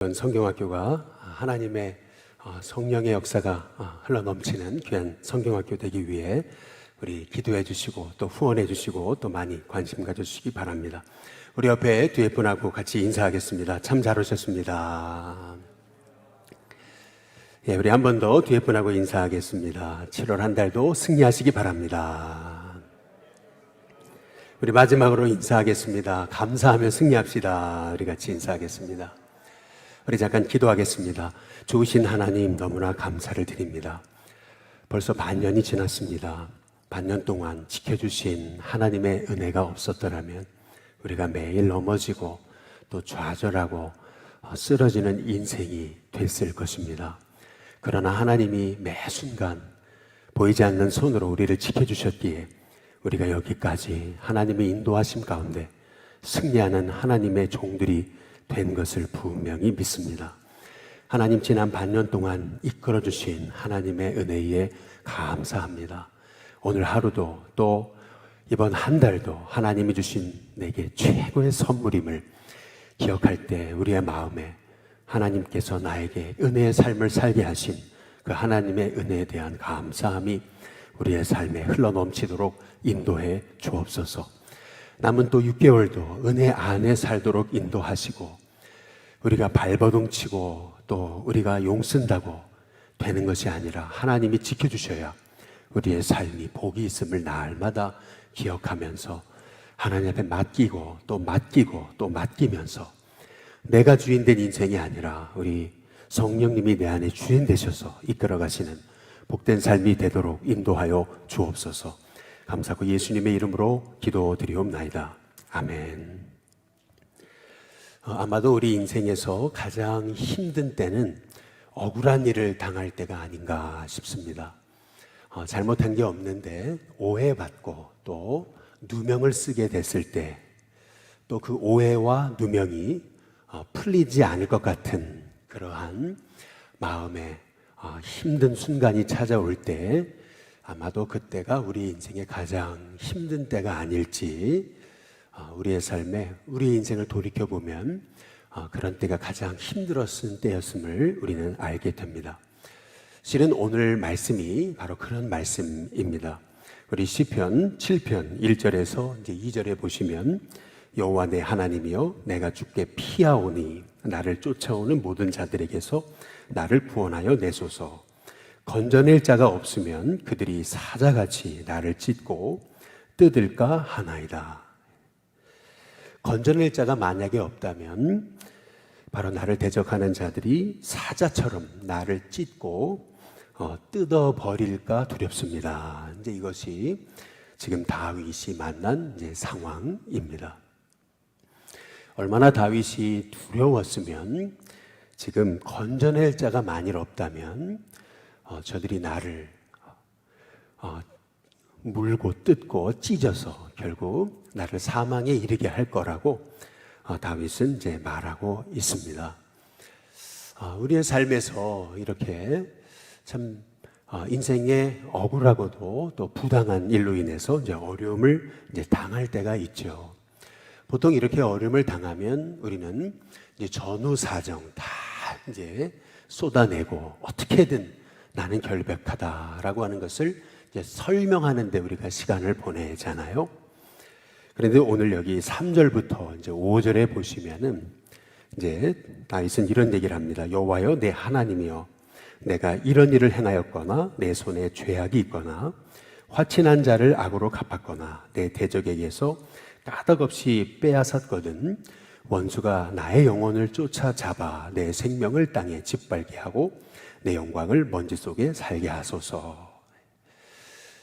성경학교가 하나님의 성령의 역사가 흘러넘치는 귀한 성경학교 되기 위해 우리 기도해 주시고 또 후원해 주시고 또 많이 관심 가져주시기 바랍니다. 우리 옆에 뒤에 분하고 같이 인사하겠습니다. 참 잘 오셨습니다. 예, 우리 한 번 더 뒤에 분하고 인사하겠습니다. 7월 한 달도 승리하시기 바랍니다. 우리 마지막으로 인사하겠습니다. 감사하며 승리합시다. 우리 같이 인사하겠습니다. 우리 잠깐 기도하겠습니다. 좋으신 하나님 너무나 감사를 드립니다. 벌써 반년이 지났습니다. 반년 동안 지켜주신 하나님의 은혜가 없었더라면 우리가 매일 넘어지고 또 좌절하고 쓰러지는 인생이 됐을 것입니다. 그러나 하나님이 매 순간 보이지 않는 손으로 우리를 지켜주셨기에 우리가 여기까지 하나님의 인도하심 가운데 승리하는 하나님의 종들이 된 것을 분명히 믿습니다. 하나님 지난 반년 동안 이끌어주신 하나님의 은혜에 감사합니다. 오늘 하루도 또 이번 한 달도 하나님이 주신 내게 최고의 선물임을 기억할 때 우리의 마음에 하나님께서 나에게 은혜의 삶을 살게 하신 그 하나님의 은혜에 대한 감사함이 우리의 삶에 흘러넘치도록 인도해 주옵소서. 남은 또 6개월도 은혜 안에 살도록 인도하시고 우리가 발버둥치고 또 우리가 용쓴다고 되는 것이 아니라 하나님이 지켜주셔야 우리의 삶이 복이 있음을 날마다 기억하면서 하나님 앞에 맡기고 또 맡기고 또 맡기면서 내가 주인 된 인생이 아니라 우리 성령님이 내 안에 주인 되셔서 이끌어 가시는 복된 삶이 되도록 인도하여 주옵소서. 감사하고 예수님의 이름으로 기도드리옵나이다. 아멘. 아마도 우리 인생에서 가장 힘든 때는 억울한 일을 당할 때가 아닌가 싶습니다. 잘못한 게 없는데 오해받고 또 누명을 쓰게 됐을 때 또 그 오해와 누명이 풀리지 않을 것 같은 그러한 마음에 힘든 순간이 찾아올 때 아마도 그때가 우리 인생의 가장 힘든 때가 아닐지, 우리의 삶에 우리의 인생을 돌이켜보면 그런 때가 가장 힘들었을 때였음을 우리는 알게 됩니다. 실은 오늘 말씀이 바로 그런 말씀입니다. 우리 시편 7편 1절에서 이제 2절에 보시면 여호와 내 하나님이여 내가 주께 피하오니 나를 쫓아오는 모든 자들에게서 나를 구원하여 내소서. 건져낼 자가 없으면 그들이 사자같이 나를 찢고 뜯을까 하나이다. 건져낼 자가 만약에 없다면 바로 나를 대적하는 자들이 사자처럼 나를 찢고 뜯어버릴까 두렵습니다. 이제 이것이 지금 다윗이 만난 이제 상황입니다. 얼마나 다윗이 두려웠으면 지금 건져낼 자가 만일 없다면 저들이 나를 물고 뜯고 찢어서 결국 나를 사망에 이르게 할 거라고 다윗은 이제 말하고 있습니다. 우리의 삶에서 이렇게 참 인생에 억울하고도 또 부당한 일로 인해서 이제 어려움을 이제 당할 때가 있죠. 보통 이렇게 어려움을 당하면 우리는 이제 전후 사정 다 이제 쏟아내고 어떻게든 나는 결백하다라고 하는 것을 이제 설명하는데 우리가 시간을 보내잖아요. 그런데 오늘 여기 3절부터 이제 5절에 보시면은 이제 다윗은 이런 얘기를 합니다. 여호와여 내 하나님이여 내가 이런 일을 행하였거나 내 손에 죄악이 있거나 화친한 자를 악으로 갚았거나 내 대적에게서 까닭없이 빼앗았거든 원수가 나의 영혼을 쫓아잡아 내 생명을 땅에 짓밟게 하고 내 영광을 먼지 속에 살게 하소서.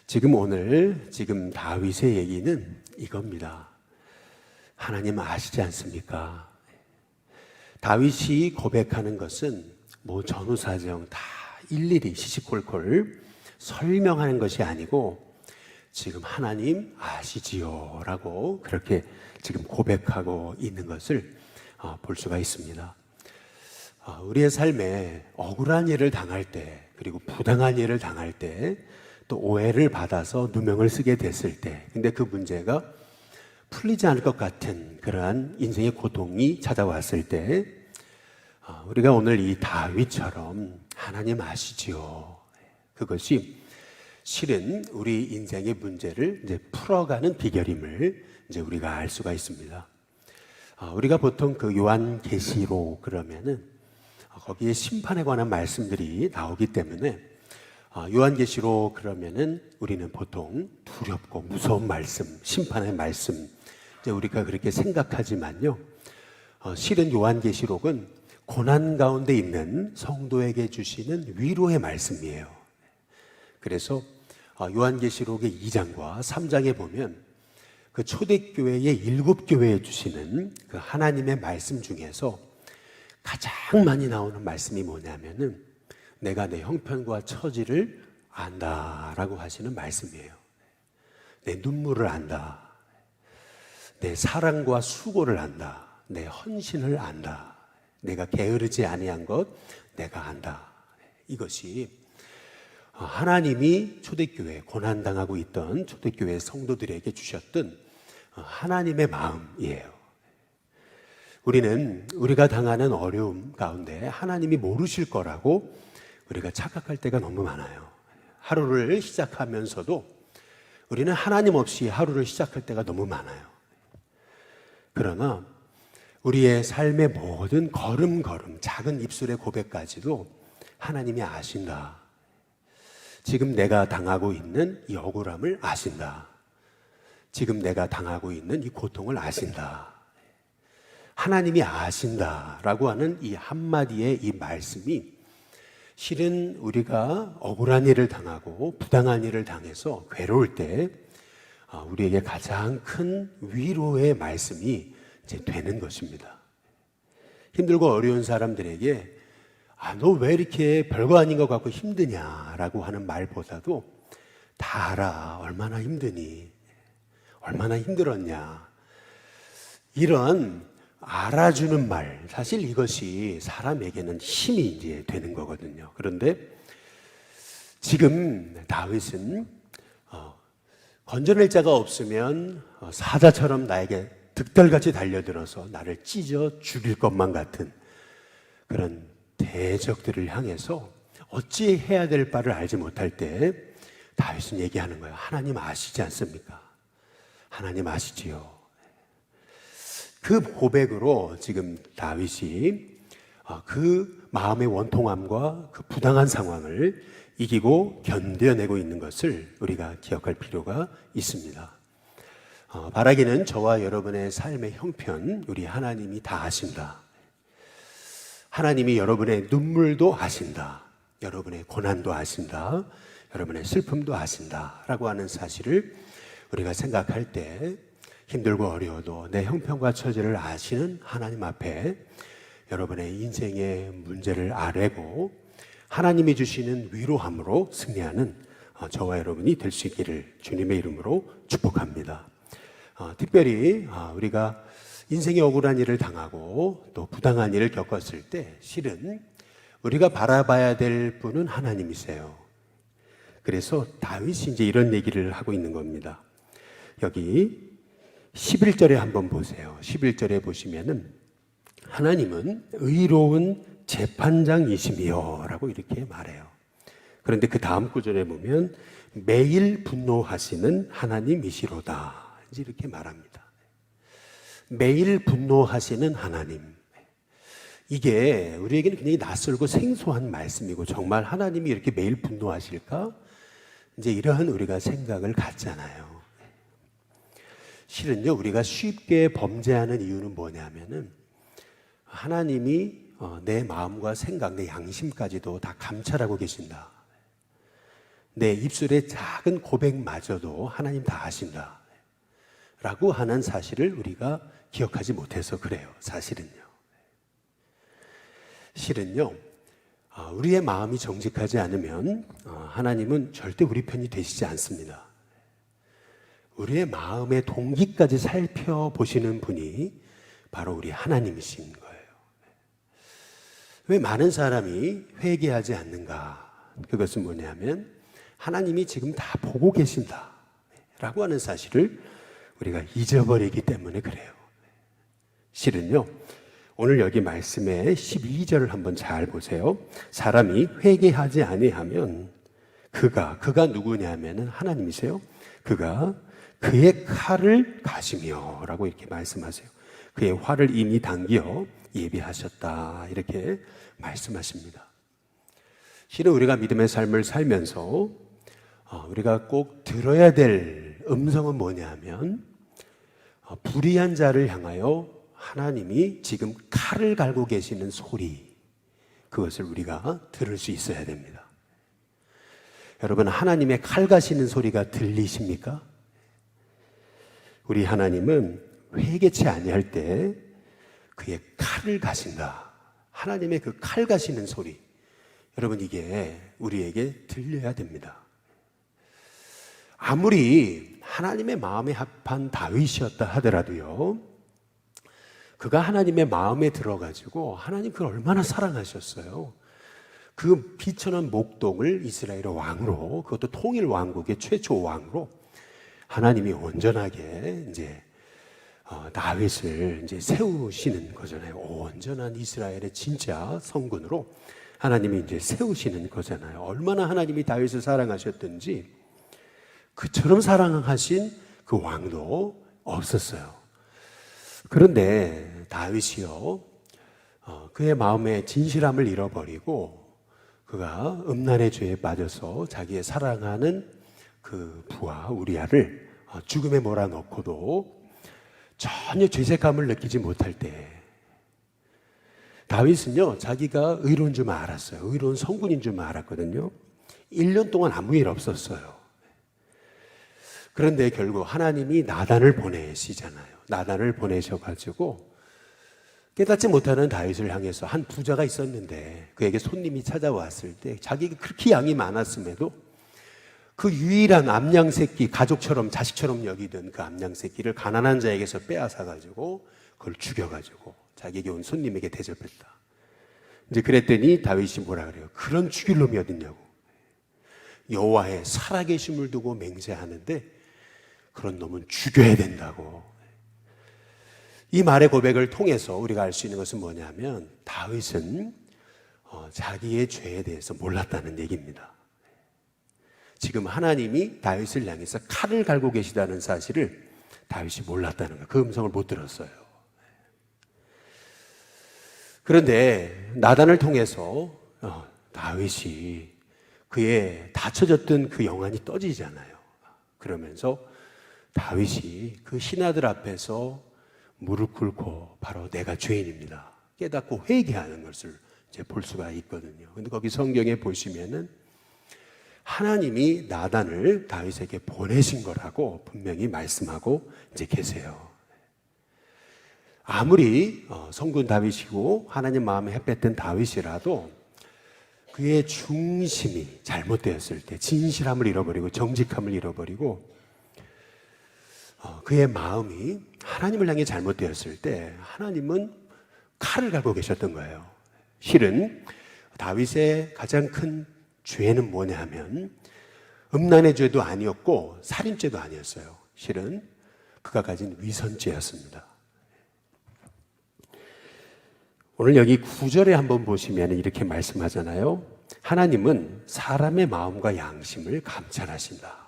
지금 다윗의 얘기는 이겁니다. 하나님 아시지 않습니까? 다윗이 고백하는 것은 뭐 전후사정 다 일일이 시시콜콜 설명하는 것이 아니고 지금 하나님 아시지요 라고 그렇게 지금 고백하고 있는 것을 볼 수가 있습니다. 우리의 삶에 억울한 일을 당할 때 그리고 부당한 일을 당할 때 또 오해를 받아서 누명을 쓰게 됐을 때 근데 그 문제가 풀리지 않을 것 같은 그러한 인생의 고통이 찾아왔을 때 우리가 오늘 이 다윗처럼 하나님 아시지요. 그것이 실은 우리 인생의 문제를 이제 풀어가는 비결임을 이제 우리가 알 수가 있습니다. 우리가 보통 그 요한계시록 그러면은 거기에 심판에 관한 말씀들이 나오기 때문에 요한계시록 그러면은 우리는 보통 두렵고 무서운 말씀, 심판의 말씀, 이제 우리가 그렇게 생각하지만요. 실은 요한계시록은 고난 가운데 있는 성도에게 주시는 위로의 말씀이에요. 그래서 요한계시록의 2장과 3장에 보면 그 초대교회의 7교회에 주시는 그 하나님의 말씀 중에서 가장 많이 나오는 말씀이 뭐냐면은 내가 내 형편과 처지를 안다라고 하시는 말씀이에요. 내 눈물을 안다. 내 사랑과 수고를 안다. 내 헌신을 안다. 내가 게으르지 아니한 것 내가 안다. 이것이 하나님이 초대교회 고난당하고 있던 초대교회 성도들에게 주셨던 하나님의 마음이에요. 우리는 우리가 당하는 어려움 가운데 하나님이 모르실 거라고 우리가 착각할 때가 너무 많아요. 하루를 시작하면서도 우리는 하나님 없이 하루를 시작할 때가 너무 많아요. 그러나 우리의 삶의 모든 걸음걸음, 작은 입술의 고백까지도 하나님이 아신다. 지금 내가 당하고 있는 이 억울함을 아신다. 지금 내가 당하고 있는 이 고통을 아신다. 하나님이 아신다라고 하는 이 한마디의 이 말씀이 실은 우리가 억울한 일을 당하고 부당한 일을 당해서 괴로울 때 우리에게 가장 큰 위로의 말씀이 이제 되는 것입니다. 힘들고 어려운 사람들에게 너 왜 이렇게 별거 아닌 것 같고 힘드냐라고 하는 말보다도 다 알아. 얼마나 힘드니? 얼마나 힘들었냐? 이런 알아주는 말, 사실 이것이 사람에게는 힘이 이제 되는 거거든요. 그런데 지금 다윗은 건져낼 자가 없으면 사자처럼 나에게 득달같이 달려들어서 나를 찢어 죽일 것만 같은 그런 대적들을 향해서 어찌 해야 될 바를 알지 못할 때 다윗은 얘기하는 거예요. 하나님 아시지 않습니까? 하나님 아시지요. 그 고백으로 지금 다윗이 그 마음의 원통함과 그 부당한 상황을 이기고 견뎌내고 있는 것을 우리가 기억할 필요가 있습니다. 바라기는 저와 여러분의 삶의 형편, 우리 하나님이 다 아신다. 하나님이 여러분의 눈물도 아신다. 여러분의 고난도 아신다. 여러분의 슬픔도 아신다. 라고 하는 사실을 우리가 생각할 때 힘들고 어려워도 내 형편과 처지를 아시는 하나님 앞에 여러분의 인생의 문제를 아뢰고 하나님이 주시는 위로함으로 승리하는 저와 여러분이 될 수 있기를 주님의 이름으로 축복합니다. 특별히 우리가 인생의 억울한 일을 당하고 또 부당한 일을 겪었을 때 실은 우리가 바라봐야 될 분은 하나님이세요. 그래서 다윗이 이제 이런 얘기를 하고 있는 겁니다. 여기 11절에 한번 보세요. 11절에 보시면은 하나님은 의로운 재판장이시며 라고 이렇게 말해요. 그런데 그 다음 구절에 보면 매일 분노하시는 하나님이시로다 이제 이렇게 말합니다. 매일 분노하시는 하나님. 이게 우리에게는 굉장히 낯설고 생소한 말씀이고 정말 하나님이 이렇게 매일 분노하실까? 이제 이러한 우리가 생각을 갖잖아요. 실은요, 우리가 쉽게 범죄하는 이유는 뭐냐면은 하나님이 내 마음과 생각, 내 양심까지도 다 감찰하고 계신다. 내 입술의 작은 고백마저도 하나님 다 아신다. 라고 하는 사실을 우리가 기억하지 못해서 그래요. 사실은요. 실은요, 우리의 마음이 정직하지 않으면 하나님은 절대 우리 편이 되시지 않습니다. 우리의 마음의 동기까지 살펴보시는 분이 바로 우리 하나님이신 거예요. 왜 많은 사람이 회개하지 않는가? 그것은 뭐냐면 하나님이 지금 다 보고 계신다 라고 하는 사실을 우리가 잊어버리기 때문에 그래요. 실은요, 오늘 여기 말씀의 12절을 한번 잘 보세요. 사람이 회개하지 아니하면 그가 누구냐면은 하나님이세요. 그가 그의 칼을 가시며 라고 이렇게 말씀하세요. 그의 활을 이미 당겨 예비하셨다 이렇게 말씀하십니다. 실은 우리가 믿음의 삶을 살면서 우리가 꼭 들어야 될 음성은 뭐냐면 불의한 자를 향하여 하나님이 지금 칼을 갈고 계시는 소리, 그것을 우리가 들을 수 있어야 됩니다. 여러분, 하나님의 칼 가시는 소리가 들리십니까? 우리 하나님은 회개치 아니할 때 그의 칼을 가신다. 하나님의 그 칼 가시는 소리, 여러분, 이게 우리에게 들려야 됩니다. 아무리 하나님의 마음에 합한 다윗이었다 하더라도요, 그가 하나님의 마음에 들어가지고 하나님 그걸 얼마나 사랑하셨어요. 그 비천한 목동을 이스라엘의 왕으로, 그것도 통일 왕국의 최초 왕으로 하나님이 온전하게 이제 다윗을 이제 세우시는 거잖아요. 온전한 이스라엘의 진짜 성군으로 하나님이 이제 세우시는 거잖아요. 얼마나 하나님이 다윗을 사랑하셨든지 그처럼 사랑하신 그 왕도 없었어요. 그런데 다윗이요, 그의 마음의 진실함을 잃어버리고 그가 음란의 죄에 빠져서 자기의 사랑하는 그 부하 우리아를 죽음에 몰아넣고도 전혀 죄책감을 느끼지 못할 때 다윗은요, 자기가 의로운 줄 알았어요. 의로운 성군인 줄 알았거든요. 1년 동안 아무 일 없었어요. 그런데 결국 하나님이 나단을 보내시잖아요. 나단을 보내셔가지고 깨닫지 못하는 다윗을 향해서 한 부자가 있었는데 그에게 손님이 찾아왔을 때 자기가 그렇게 양이 많았음에도 그 유일한 암양 새끼, 가족처럼 자식처럼 여기던 그 암양 새끼를 가난한 자에게서 빼앗아가지고 그걸 죽여가지고 자기에게 온 손님에게 대접했다. 이제 그랬더니 다윗이 뭐라 그래요? 그런 죽일 놈이 어딨냐고. 여호와의 살아계심을 두고 맹세하는데 그런 놈은 죽여야 된다고. 이 말의 고백을 통해서 우리가 알 수 있는 것은 뭐냐면 다윗은 자기의 죄에 대해서 몰랐다는 얘기입니다. 지금 하나님이 다윗을 향해서 칼을 갈고 계시다는 사실을 다윗이 몰랐다는 거예요. 그 음성을 못 들었어요. 그런데 나단을 통해서 다윗이 그의 닫혀졌던 그 영안이 떠지잖아요. 그러면서 다윗이 그 신하들 앞에서 무릎 꿇고 바로 내가 죄인입니다 깨닫고 회개하는 것을 이제 볼 수가 있거든요. 근데 거기 성경에 보시면은 하나님이 나단을 다윗에게 보내신 거라고 분명히 말씀하고 이제 계세요. 아무리 성군 다윗이고 하나님 마음에 햇볕든 다윗이라도 그의 중심이 잘못되었을 때 진실함을 잃어버리고 정직함을 잃어버리고 그의 마음이 하나님을 향해 잘못되었을 때 하나님은 칼을 갈고 계셨던 거예요. 실은 다윗의 가장 큰 죄는 뭐냐 하면 음란의 죄도 아니었고 살인죄도 아니었어요. 실은 그가 가진 위선죄였습니다. 오늘 여기 9절에 한번 보시면 이렇게 말씀하잖아요. 하나님은 사람의 마음과 양심을 감찰하신다.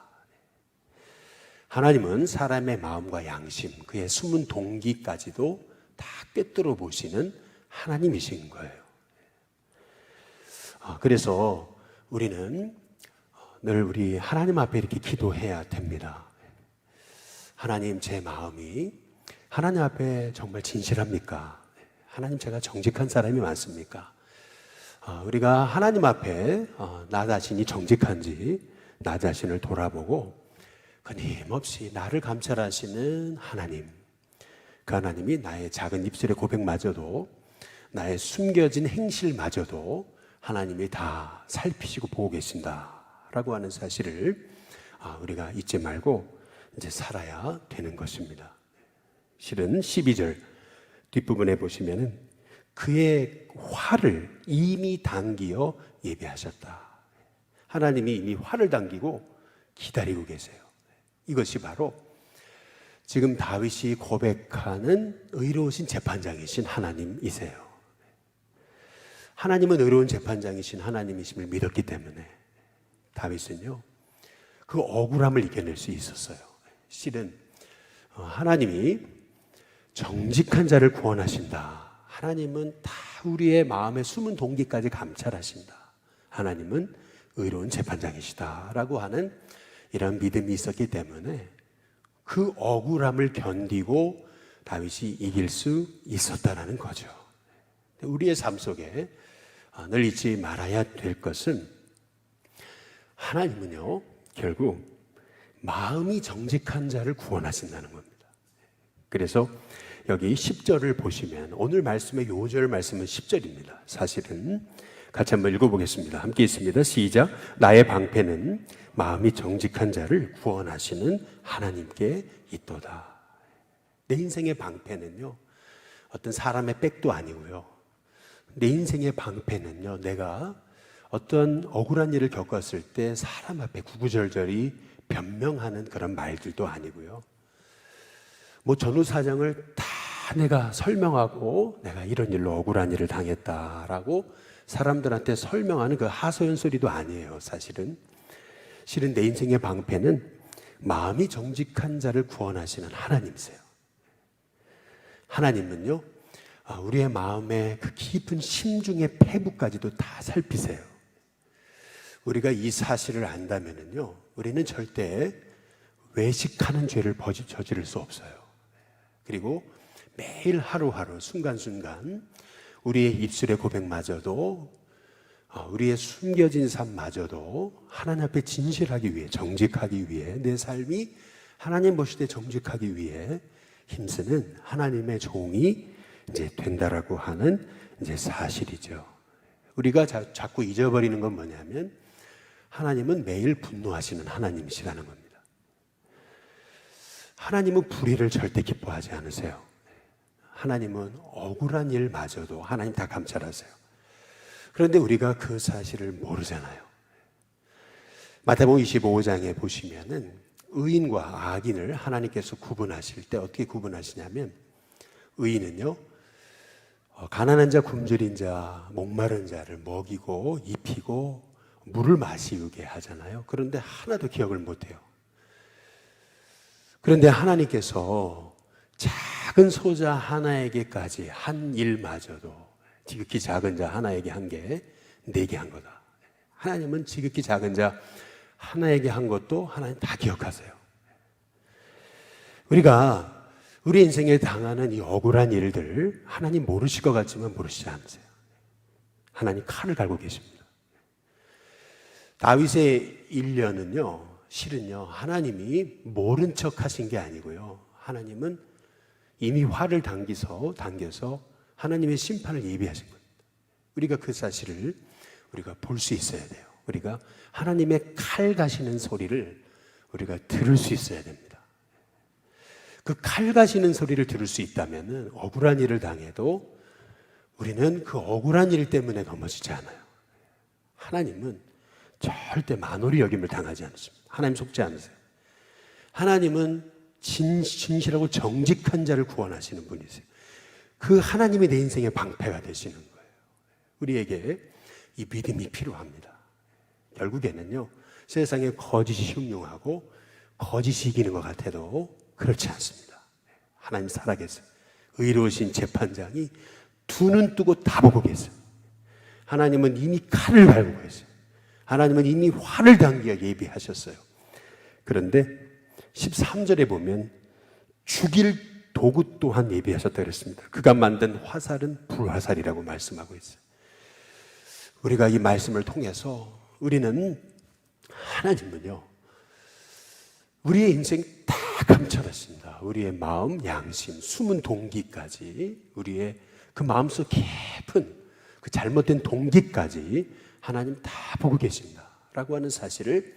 하나님은 사람의 마음과 양심, 그의 숨은 동기까지도 다 꿰뚫어 보시는 하나님이신 거예요. 그래서 우리는 늘 우리 하나님 앞에 이렇게 기도해야 됩니다. 하나님, 제 마음이 하나님 앞에 정말 진실합니까? 하나님, 제가 정직한 사람이 많습니까? 우리가 하나님 앞에 나 자신이 정직한지 나 자신을 돌아보고 끊임없이 나를 감찰하시는 하나님, 그 하나님이 나의 작은 입술의 고백마저도 나의 숨겨진 행실마저도 하나님이 다 살피시고 보고 계신다라고 하는 사실을 우리가 잊지 말고 이제 살아야 되는 것입니다. 실은 12절 뒷부분에 보시면은 그의 활을 이미 당기어 예비하셨다. 하나님이 이미 활을 당기고 기다리고 계세요. 이것이 바로 지금 다윗이 고백하는 의로우신 재판장이신 하나님이세요. 하나님은 의로운 재판장이신 하나님이심을 믿었기 때문에 다윗은요, 그 억울함을 이겨낼 수 있었어요. 실은 하나님이 정직한 자를 구원하신다. 하나님은 다 우리의 마음의 숨은 동기까지 감찰하신다. 하나님은 의로운 재판장이시다 라고 하는 이런 믿음이 있었기 때문에 그 억울함을 견디고 다윗이 이길 수 있었다라는 거죠. 우리의 삶 속에 늘 잊지 말아야 될 것은 하나님은요, 결국 마음이 정직한 자를 구원하신다는 겁니다. 그래서 여기 10절을 보시면 오늘 말씀의 요절 말씀은 10절입니다. 사실은 같이 한번 읽어보겠습니다. 함께 있습니다. 시작. 나의 방패는 마음이 정직한 자를 구원하시는 하나님께 있도다. 내 인생의 방패는요, 어떤 사람의 백도 아니고요, 내 인생의 방패는요, 내가 어떤 억울한 일을 겪었을 때 사람 앞에 구구절절히 변명하는 그런 말들도 아니고요, 뭐 전후 사정을 다 내가 설명하고 내가 이런 일로 억울한 일을 당했다라고 사람들한테 설명하는 그 하소연소리도 아니에요. 실은 내 인생의 방패는 마음이 정직한 자를 구원하시는 하나님이세요. 하나님은요, 우리의 마음의 그 깊은 심중의 패부까지도 다 살피세요. 우리가 이 사실을 안다면은요, 우리는 절대 외식하는 죄를 저지를 수 없어요. 그리고 매일 하루하루 순간순간 우리의 입술의 고백마저도, 우리의 숨겨진 삶마저도 하나님 앞에 진실하기 위해, 정직하기 위해, 내 삶이 하나님 보실 때 정직하기 위해 힘쓰는 하나님의 종이 이제 된다라고 하는 이제 사실이죠. 우리가 자꾸 잊어버리는 건 뭐냐면 하나님은 매일 분노하시는 하나님이시라는 겁니다. 하나님은 불의를 절대 기뻐하지 않으세요. 하나님은 억울한 일마저도 하나님 다 감찰하세요. 그런데 우리가 그 사실을 모르잖아요. 마태복음 25장에 보시면은 의인과 악인을 하나님께서 구분하실 때 어떻게 구분하시냐면, 의인은요, 가난한 자, 굶주린 자, 목마른 자를 먹이고 입히고 물을 마시게 하잖아요. 그런데 하나도 기억을 못해요. 그런데 하나님께서 작은 소자 하나에게까지 한 일마저도, 지극히 작은 자 하나에게 한 게 네게 한 거다. 하나님은 지극히 작은 자 하나에게 한 것도 하나님 다 기억하세요. 우리가 우리 인생에 당하는 이 억울한 일들 하나님 모르실 것 같지만 모르시지 않으세요. 하나님 칼을 갈고 계십니다. 다윗의 일련은요, 실은요, 하나님이 모른 척 하신 게 아니고요, 하나님은 이미 화를 당겨서 하나님의 심판을 예비하신 겁니다. 우리가 그 사실을 우리가 볼 수 있어야 돼요. 우리가 하나님의 칼 가시는 소리를 우리가 들을 수 있어야 됩니다. 그 칼 가시는 소리를 들을 수 있다면 억울한 일을 당해도 우리는 그 억울한 일 때문에 넘어지지 않아요. 하나님은 절대 만홀히 여김을 당하지 않으십니다. 하나님 속지 않으세요. 하나님은 진실하고 정직한 자를 구원하시는 분이세요. 그 하나님이 내 인생의 방패가 되시는 거예요. 우리에게 이 믿음이 필요합니다. 결국에는요, 세상에 거짓이 흉흉하고 거짓이 이기는 것 같아도 그렇지 않습니다. 하나님 살아계세요. 의로우신 재판장이 두 눈 뜨고 다 보고 계세요. 하나님은 이미 칼을 갈고 계세요. 하나님은 이미 화를 당기어 예비하셨어요. 그런데 13절에 보면 죽일 도구 또한 예비하셨다고 그랬습니다. 그가 만든 화살은 불화살이라고 말씀하고 있어요. 우리가 이 말씀을 통해서 우리는 하나님은요, 우리의 인생 다 감찰하신다. 우리의 마음, 양심, 숨은 동기까지, 우리의 그 마음속 깊은 그 잘못된 동기까지 하나님 다 보고 계신다 라고 하는 사실을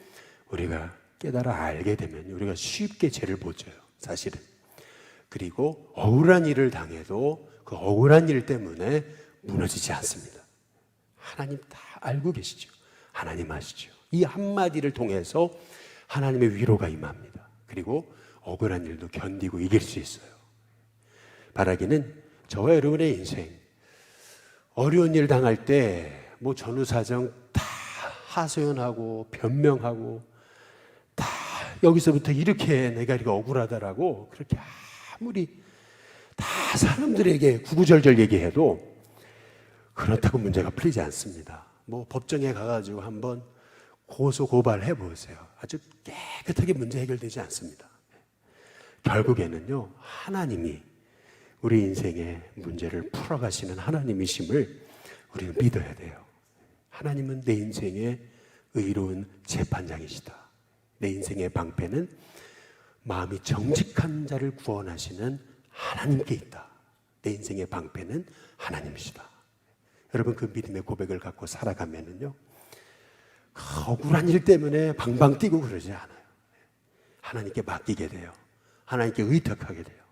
우리가 깨달아 알게 되면 우리가 쉽게 죄를 못 져요, 사실은. 그리고 억울한 일을 당해도 그 억울한 일 때문에 무너지지 않습니다. 하나님 다 알고 계시죠. 하나님 아시죠. 이 한마디를 통해서 하나님의 위로가 임합니다. 그리고 억울한 일도 견디고 이길 수 있어요. 바라기는 저와 여러분의 인생, 어려운 일 당할 때 뭐 전후사정 다 하소연하고 변명하고 다 여기서부터 이렇게 내가 이렇게 억울하다라고 그렇게 아무리 다 사람들에게 구구절절 얘기해도 그렇다고 문제가 풀리지 않습니다. 뭐 법정에 가가지고 한번 고소 고발해 보세요. 아주 깨끗하게 문제 해결되지 않습니다. 결국에는요, 하나님이 우리 인생의 문제를 풀어가시는 하나님이심을 우리는 믿어야 돼요. 하나님은 내 인생의 의로운 재판장이시다. 내 인생의 방패는 마음이 정직한 자를 구원하시는 하나님께 있다. 내 인생의 방패는 하나님이시다. 여러분, 그 믿음의 고백을 갖고 살아가면은요, 억울한 일 때문에 방방 뛰고 그러지 않아요. 하나님께 맡기게 돼요. 하나님께 의탁하게 돼요.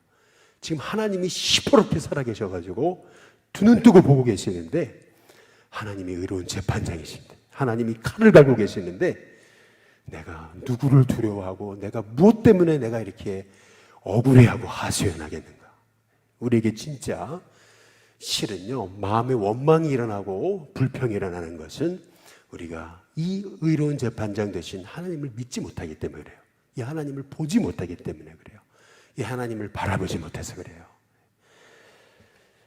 지금 하나님이 시퍼렇게 살아계셔가지고 두 눈 뜨고 보고 계시는데, 하나님이 의로운 재판장이신데, 하나님이 칼을 갈고 계시는데, 내가 누구를 두려워하고 내가 무엇 때문에 내가 이렇게 억울해하고 하소연하겠는가. 우리에게 진짜 실은요, 마음의 원망이 일어나고 불평이 일어나는 것은 우리가 이 의로운 재판장 되신 하나님을 믿지 못하기 때문에 그래요. 이 하나님을 보지 못하기 때문에 그래요. 이 하나님을 바라보지 못해서 그래요.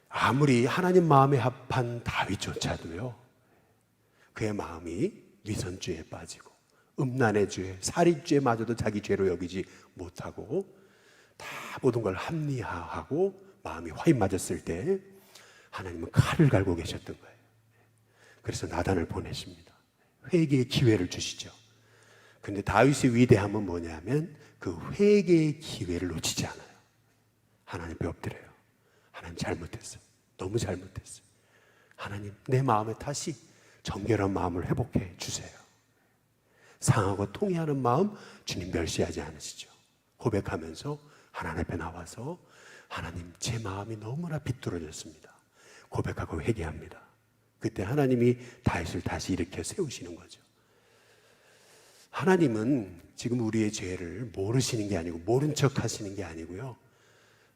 아무리 하나님 마음에 합한 다윗조차도요, 그의 마음이 위선죄에 빠지고 음란의 죄, 살인죄마저도 자기 죄로 여기지 못하고 다 모든 걸 합리화하고 마음이 화인 맞았을 때 하나님은 칼을 갈고 계셨던 거예요. 그래서 나단을 보내십니다. 회개의 기회를 주시죠. 그런데 다윗의 위대함은 뭐냐면 그 회개의 기회를 놓치지 않아요. 하나님 앞에 엎드려요. 하나님 잘못했어요. 너무 잘못했어요. 하나님, 내 마음에 다시 정결한 마음을 회복해 주세요. 상하고 통회하는 마음 주님 멸시하지 않으시죠. 고백하면서 하나님 앞에 나와서 하나님, 제 마음이 너무나 비뚤어졌습니다. 고백하고 회개합니다. 그때 하나님이 다윗을 다시 일으켜 세우시는 거죠. 하나님은 지금 우리의 죄를 모르시는 게 아니고 모른 척 하시는 게 아니고요,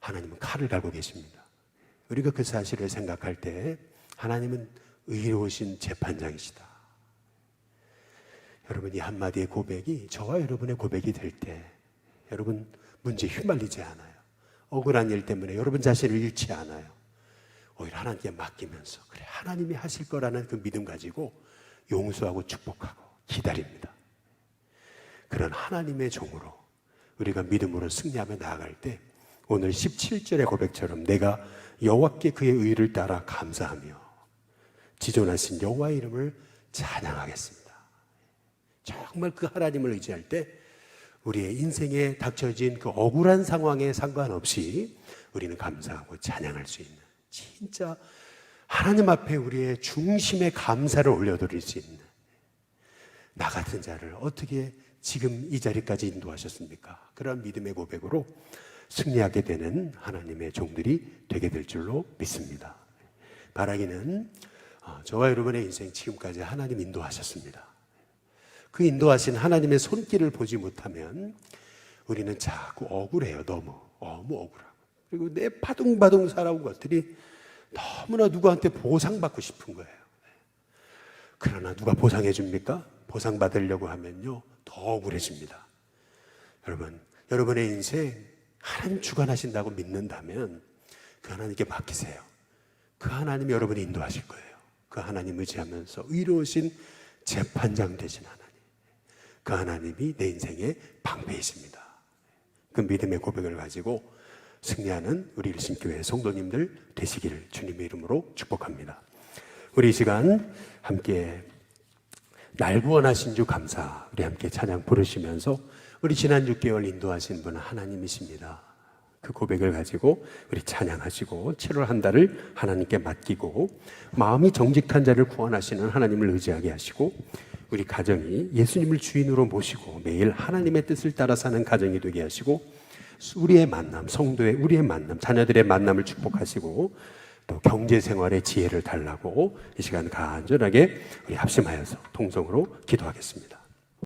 하나님은 칼을 갈고 계십니다. 우리가 그 사실을 생각할 때 하나님은 의로우신 재판장이시다. 여러분, 이 한마디의 고백이 저와 여러분의 고백이 될 때 여러분 문제에 휘말리지 않아요. 억울한 일 때문에 여러분 자신을 잃지 않아요. 오히려 하나님께 맡기면서 그래, 하나님이 하실 거라는 그 믿음 가지고 용서하고 축복하고 기다립니다. 그런 하나님의 종으로 우리가 믿음으로 승리하며 나아갈 때 오늘 17절의 고백처럼 내가 여호와께 그의 의를 따라 감사하며 지존하신 여호와의 이름을 찬양하겠습니다. 정말 그 하나님을 의지할 때 우리의 인생에 닥쳐진 그 억울한 상황에 상관없이 우리는 감사하고 찬양할 수 있는, 진짜 하나님 앞에 우리의 중심에 감사를 올려드릴 수 있는 나 같은 자를 어떻게 지금 이 자리까지 인도하셨습니까? 그런 믿음의 고백으로 승리하게 되는 하나님의 종들이 되게 될 줄로 믿습니다. 바라기는 저와 여러분의 인생 지금까지 하나님 인도하셨습니다. 그 인도하신 하나님의 손길을 보지 못하면 우리는 자꾸 억울해요. 너무 억울하고. 그리고 내 바둥바둥 살아온 것들이 너무나 누구한테 보상받고 싶은 거예요. 그러나 누가 보상해 줍니까? 보상받으려고 하면요, 더 억울해집니다. 여러분, 여러분의 인생 하나님 주관하신다고 믿는다면 그 하나님께 맡기세요. 그 하나님이 여러분이 인도하실 거예요. 그 하나님 의지하면서 의로우신 재판장 되신 하나님, 그 하나님이 내 인생의 방패이십니다. 그 믿음의 고백을 가지고 승리하는 우리 일신교회 성도님들 되시기를 주님의 이름으로 축복합니다. 우리 이 시간 함께 날 구원하신 주 감사, 우리 함께 찬양 부르시면서 우리 지난 6개월 인도하신 분은 하나님이십니다. 그 고백을 가지고 우리 찬양하시고 7월 한 달을 하나님께 맡기고 마음이 정직한 자를 구원하시는 하나님을 의지하게 하시고 우리 가정이 예수님을 주인으로 모시고 매일 하나님의 뜻을 따라 사는 가정이 되게 하시고 우리의 만남, 성도의 우리의 만남, 자녀들의 만남을 축복하시고 또 경제생활의 지혜를 달라고 이 시간 간절하게 우리 합심하여서 통성으로 기도하겠습니다.